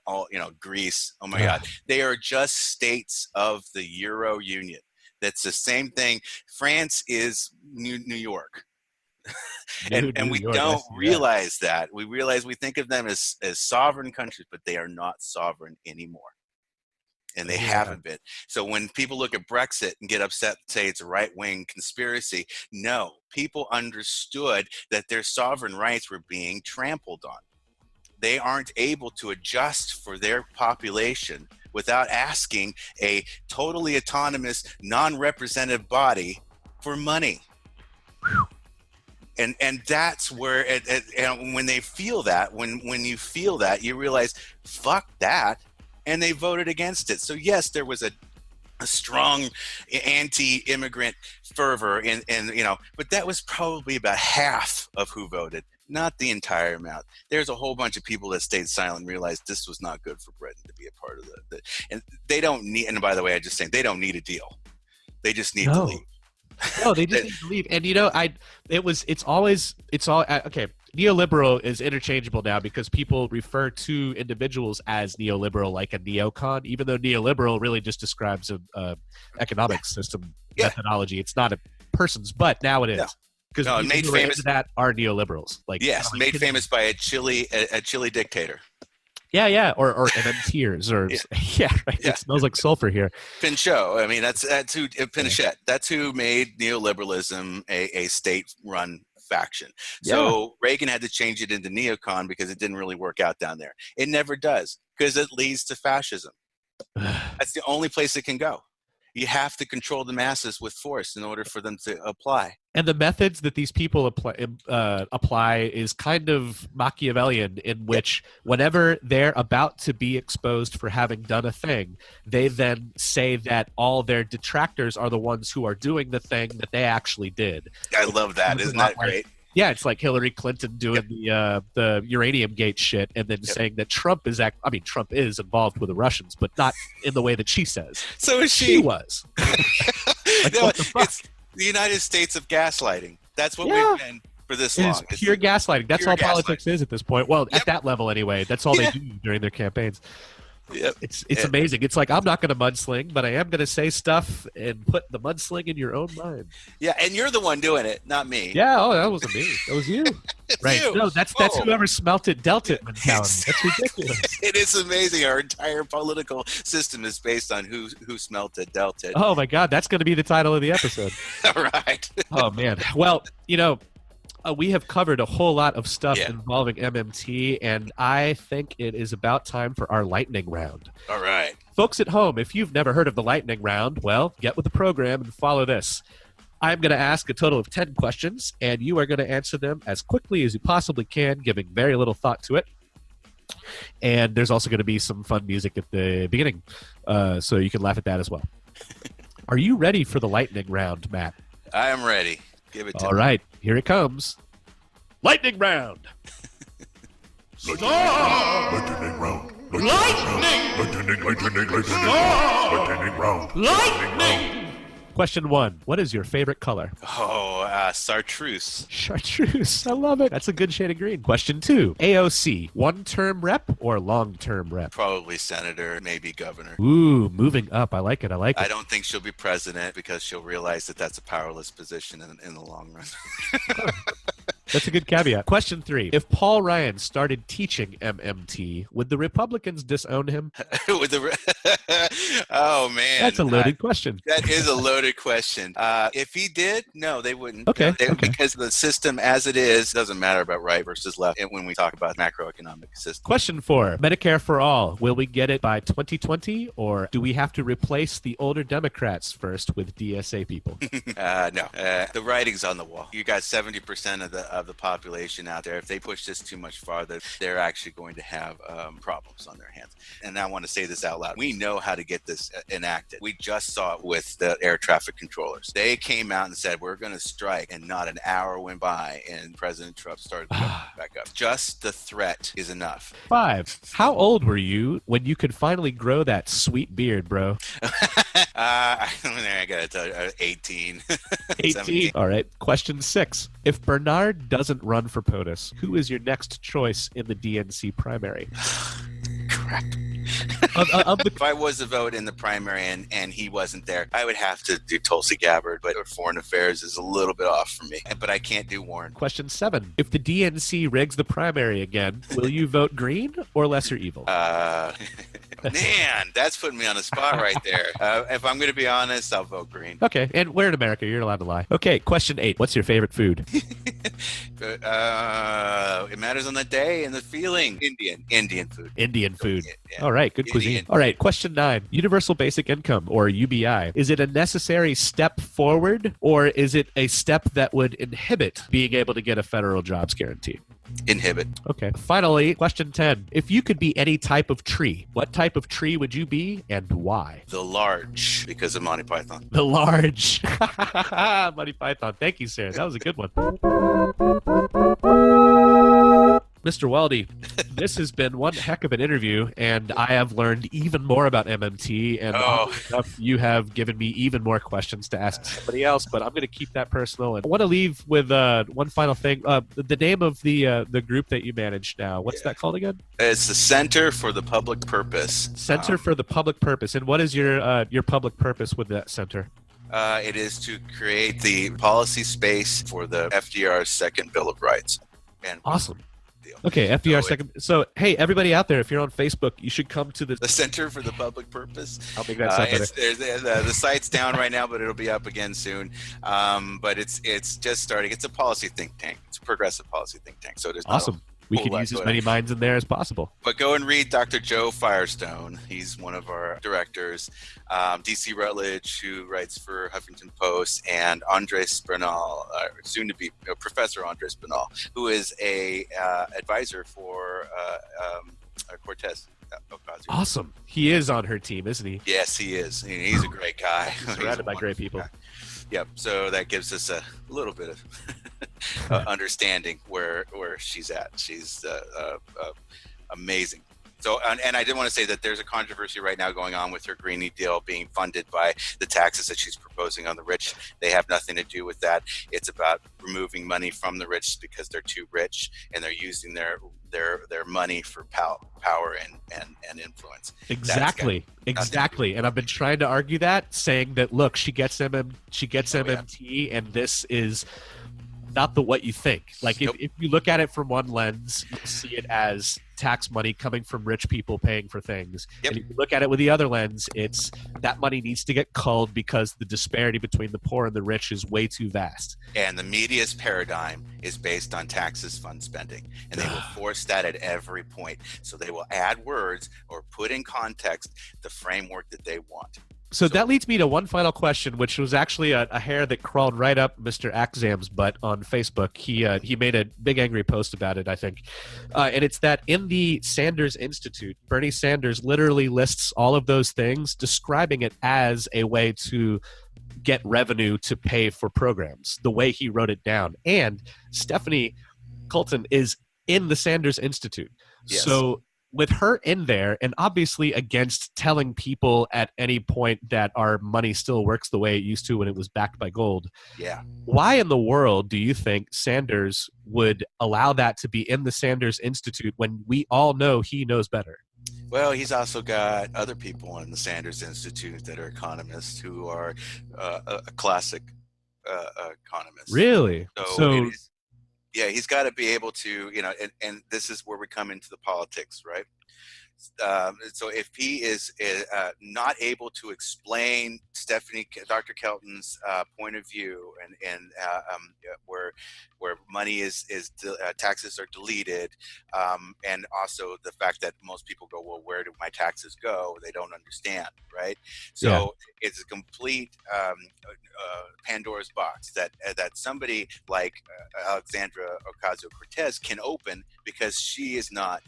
Greece. Oh my God, they are just states of the Euro Union. That's the same thing. France is New York, and we don't realize that. We think of them as sovereign countries, but they are not sovereign anymore, and they haven't been. So when people look at Brexit and get upset and say it's a right-wing conspiracy, no, people understood that their sovereign rights were being trampled on. They aren't able to adjust for their population without asking a totally autonomous, non-representative body for money. And that's where, when they feel that, when you feel that, you realize, fuck that, and they voted against it. So yes, there was a strong anti-immigrant fervor, but that was probably about half of who voted. Not the entire amount. There's a whole bunch of people that stayed silent and realized this was not good for Britain to be a part of and they don't need, and by the way, I just saying they don't need a deal. They just need to leave. No, they just need to leave. And it's all okay. Neoliberal is interchangeable now because people refer to individuals as neoliberal, like a neocon, even though neoliberal really just describes a economic system methodology. It's not a person's, but now it is. No. Because made famous that are neoliberals, made famous by a Chile dictator. Or MMTers, or right. It smells like sulfur here. Pinchot, I mean that's who Pinochet. That's who made neoliberalism a state-run faction. So Reagan had to change it into neocon because it didn't really work out down there. It never does because it leads to fascism. That's the only place it can go. You have to control the masses with force in order for them to apply. And the methods that these people apply is kind of Machiavellian, in which whenever they're about to be exposed for having done a thing, they then say that all their detractors are the ones who are doing the thing that they actually did. I love that. Isn't that great? Yeah, it's like Hillary Clinton doing the uranium gate shit and then saying that Trump is Trump is involved with the Russians, but not in the way that she says. So is she. She was. It's the United States of gaslighting. That's what we've been for this long. It's pure gaslighting. That's all politics is at this point. Well, at that level anyway. That's all they do during their campaigns. Yep. It's amazing. It's like, I'm not going to mudsling, but I am going to say stuff and put the mudsling in your own mind. Yeah, and you're the one doing it, not me. Yeah, oh, that wasn't me. That was you. Right. You. No, that's whoever smelt it, dealt it mentality. That's ridiculous. It is amazing. Our entire political system is based on who smelt it, dealt it. Oh, my God. That's going to be the title of the episode. Right. Oh, man. Well, we have covered a whole lot of stuff involving MMT, and I think it is about time for our lightning round. All right. Folks at home, if you've never heard of the lightning round, well, get with the program and follow this. I'm going to ask a total of 10 questions, and you are going to answer them as quickly as you possibly can, giving very little thought to it. And there's also going to be some fun music at the beginning, so you can laugh at that as well. Are you ready for the lightning round, Matt? I am ready. Give it to me. All right, here it comes. Lightning round. Lightning round. Lightning round. Lightning. Question 1. What is your favorite color? Oh, chartreuse. Chartreuse. I love it. That's a good shade of green. Question 2. AOC. One-term rep or long-term rep? Probably senator, maybe governor. Ooh, moving up. I like it. I don't think she'll be president because she'll realize that that's a powerless position in the long run. That's a good caveat. Question 3. If Paul Ryan started teaching MMT, would the Republicans disown him? Oh, man. That's a loaded question. That is a loaded question. If he did, no, they wouldn't. Okay. Because the system as it is doesn't matter about right versus left when we talk about macroeconomic system. Question 4. Medicare for all. Will we get it by 2020, or do we have to replace the older Democrats first with DSA people? No. The writing's on the wall. You got 70% of the population out there. If they push this too much farther, they're actually going to have problems on their hands. And I want to say this out loud. We know how to get this enacted. We just saw it with the air traffic controllers. They came out and said, we're going to strike, and not an hour went by, and President Trump started back up. Just the threat is enough. 5. How old were you when you could finally grow that sweet beard, bro? I got to tell you, 18. 18. All right. Question 6. If Bernard doesn't run for POTUS, who is your next choice in the DNC primary? Correct. If I was to vote in the primary and he wasn't there, I would have to do Tulsi Gabbard, but foreign affairs is a little bit off for me. But I can't do Warren. Question 7. If the DNC rigs the primary again, will you vote green or lesser evil? Man, that's putting me on the spot right there. If I'm going to be honest, I'll vote green. Okay, and we're in America. You're allowed to lie. Okay, question 8. What's your favorite food? It matters on the day and the feeling. Indian food. Indian food. Yeah. All right, good cuisine. All right, question 9. Universal Basic Income, or UBI. Is it a necessary step forward, or is it a step that would inhibit being able to get a federal jobs guarantee? Inhibit. Okay. Finally, question 10. If you could be any type of tree, what type of tree would you be and why? The large, because of Monty Python. The large. Monty Python. Thank you, sir. That was a good one. Mr. Waldie, this has been one heck of an interview, and I have learned even more about MMT, and you have given me even more questions to ask somebody else, but I'm going to keep that personal. And I want to leave with one final thing. The name of the group that you manage now, what's that called again? It's the Center for the Public Purpose. Center for the Public Purpose. And what is your public purpose with that center? It is to create the policy space for the FDR's second Bill of Rights. And awesome. Okay, FDR second. So, hey, everybody out there, if you're on Facebook, you should come to the Center for the Public Purpose. I'll make that sound better. The site's down right now, but it'll be up again soon. But it's just starting. It's a policy think tank. It's a progressive policy think tank. So there's awesome. We can use as many minds in there as possible. But go and read Dr. Joe Firestone. He's one of our directors. DC Rutledge, who writes for Huffington Post, and Andres Bernal, soon to be Professor Andres Bernal, who is a advisor for Cortez. Awesome. He is on her team, isn't he? Yes, he is. He's a great guy. He's surrounded by great people. Guy. Yep. So that gives us a little bit of understanding where she's at. She's amazing. So, and I did want to say that there's a controversy right now going on with her Green New Deal being funded by the taxes that she's proposing on the rich. They have nothing to do with that. It's about removing money from the rich because they're too rich and they're using their money for power and influence. Exactly. And I've been trying to argue that, saying that, look, she gets MMT, and this is not what you think. Like, if you look at it from one lens, you see it as tax money coming from rich people paying for things. Yep. And if you look at it with the other lens, it's that money needs to get culled because the disparity between the poor and the rich is way too vast. And the media's paradigm is based on taxes fund spending, and they will force that at every point. So they will add words or put in context the framework that they want. So that leads me to one final question, which was actually a hair that crawled right up Mr. Axam's butt on Facebook. He made a big angry post about it, I think. And it's that in the Sanders Institute, Bernie Sanders literally lists all of those things, describing it as a way to get revenue to pay for programs, the way he wrote it down. And Stephanie Colton is in the Sanders Institute. Yes. So with her in there, and obviously against telling people at any point that our money still works the way it used to when it was backed by gold. Yeah. Why in the world do you think Sanders would allow that to be in the Sanders Institute when we all know he knows better? Well, he's also got other people in the Sanders Institute that are economists who are a classic economist. Really? So yeah, he's got to be able to, and this is where we come into the politics, right? So if he is not able to explain Dr. Kelton's point of view, and where money is taxes are deleted, and also the fact that most people go, well, where do my taxes go? They don't understand, right? So it's a complete Pandora's box that somebody like Alexandra Ocasio-Cortez can open, because she is not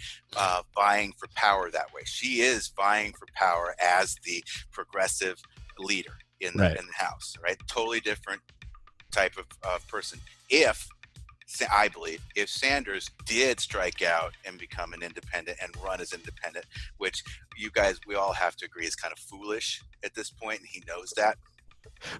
vying for power that way. She is vying for power as the progressive leader in the House, right? Totally different type of person. I believe if Sanders did strike out and become an independent and run as independent, which we all have to agree is kind of foolish at this point, and he knows that.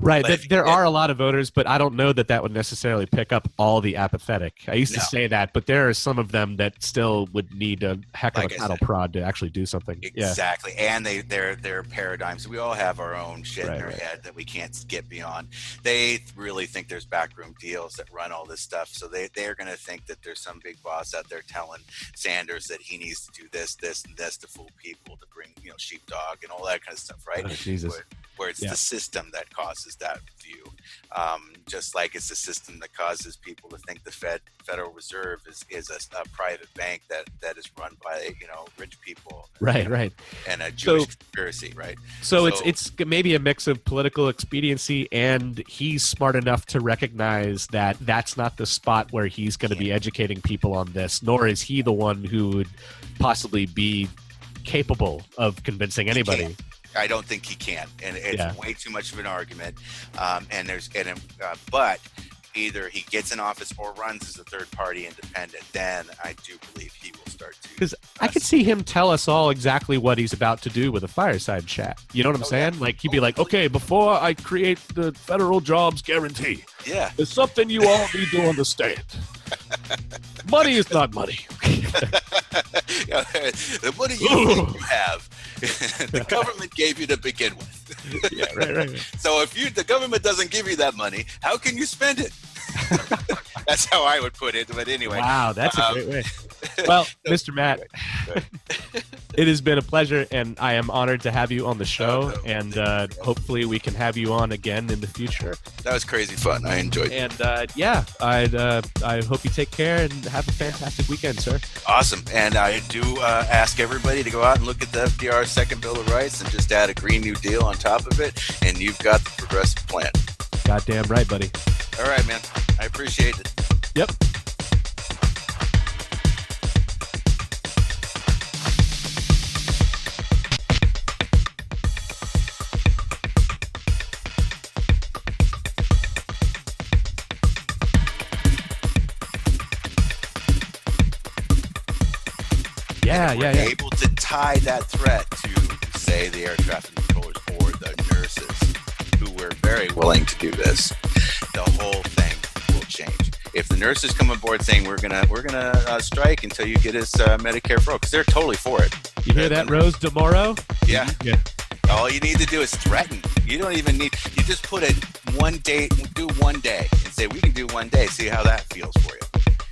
Right. There are a lot of voters, but I don't know that would necessarily pick up all the apathetic. I used to say that, but there are some of them that still would need a heck of a cattle prod to actually do something. Exactly. Yeah. And their paradigms. We all have our own shit in our head that we can't get beyond. They really think there's backroom deals that run all this stuff. So they're going to think that there's some big boss out there telling Sanders that he needs to do this, and this to fool people, to bring, sheepdog and all that kind of stuff, right? Oh, Jesus. Where it's the system that causes that view, just like it's the system that causes people to think the Federal Reserve is a private bank that is run by rich people, right, and a Jewish conspiracy, right? So it's maybe a mix of political expediency, and he's smart enough to recognize that that's not the spot where he's going to be educating people on this, nor is he the one who would possibly be capable of convincing anybody. I don't think he can, and it's way too much of an argument. But either he gets in office or runs as a third-party independent, then I do believe he will start to. Because I could see him tell us all exactly what he's about to do with a fireside chat. You know what I'm saying? Yeah. Like, he'd be like, okay, before I create the federal jobs guarantee, there's something you all need to understand. Money is not money. The money you think you have, the government gave you to begin with. Right. So if the government doesn't give you that money, how can you spend it? That's how I would put it. But anyway. Wow, that's a great way. Well, Mr. Matt, it has been a pleasure, and I am honored to have you on the show, and hopefully we can have you on again in the future. That was crazy fun. I enjoyed it. And I hope you take care and have a fantastic weekend, sir. Awesome. And I do ask everybody to go out and look at the FDR's second Bill of Rights and just add a Green New Deal on top of it, and you've got the progressive plan. Goddamn right, buddy. All right, man. I appreciate it. Yep. Yeah, and we're able to tie that threat to, say, the air traffic controllers or the nurses who were very willing to do this, the whole thing will change. If the nurses come aboard saying we're gonna strike until you get us Medicare for all, because they're totally for it. You hear that, Rose DeMoro? Yeah. All you need to do is threaten. You don't even need. You just put it one day. Do 1 day and say we can do 1 day. See how that feels for you,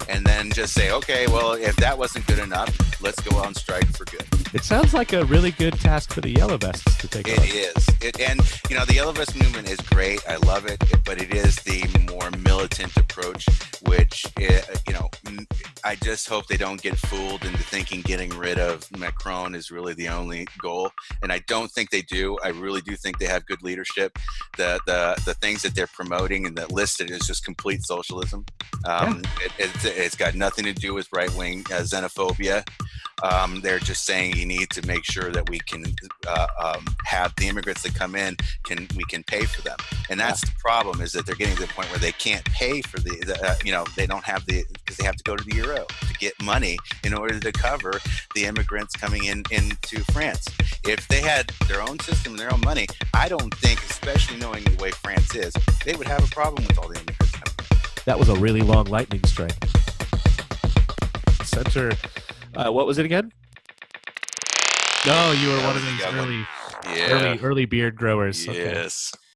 and then just say, okay, well, if that wasn't good enough, let's go on strike for good. It sounds like a really good task for the Yellow Vests to take on. It is. And the Yellow Vest movement is great. I love it, but it is the more militant approach, which I just hope they don't get fooled into thinking getting rid of Macron is really the only goal. And I don't think they do. I really do think they have good leadership. The things that they're promoting and that listed is just complete socialism. It's got nothing to do with right-wing xenophobia. They're just saying you need to make sure that we can have the immigrants that come in, we can pay for them. And that's the problem, is that they're getting to the point where they can't pay for they don't have because they have to go to the Euro to get money in order to cover the immigrants coming into France. If they had their own system and their own money, I don't think, especially knowing the way France is, they would have a problem with all the immigrants coming in. That was a really long lightning strike. Center, what was it again? No, you were one of these early beard growers. Yes. Okay.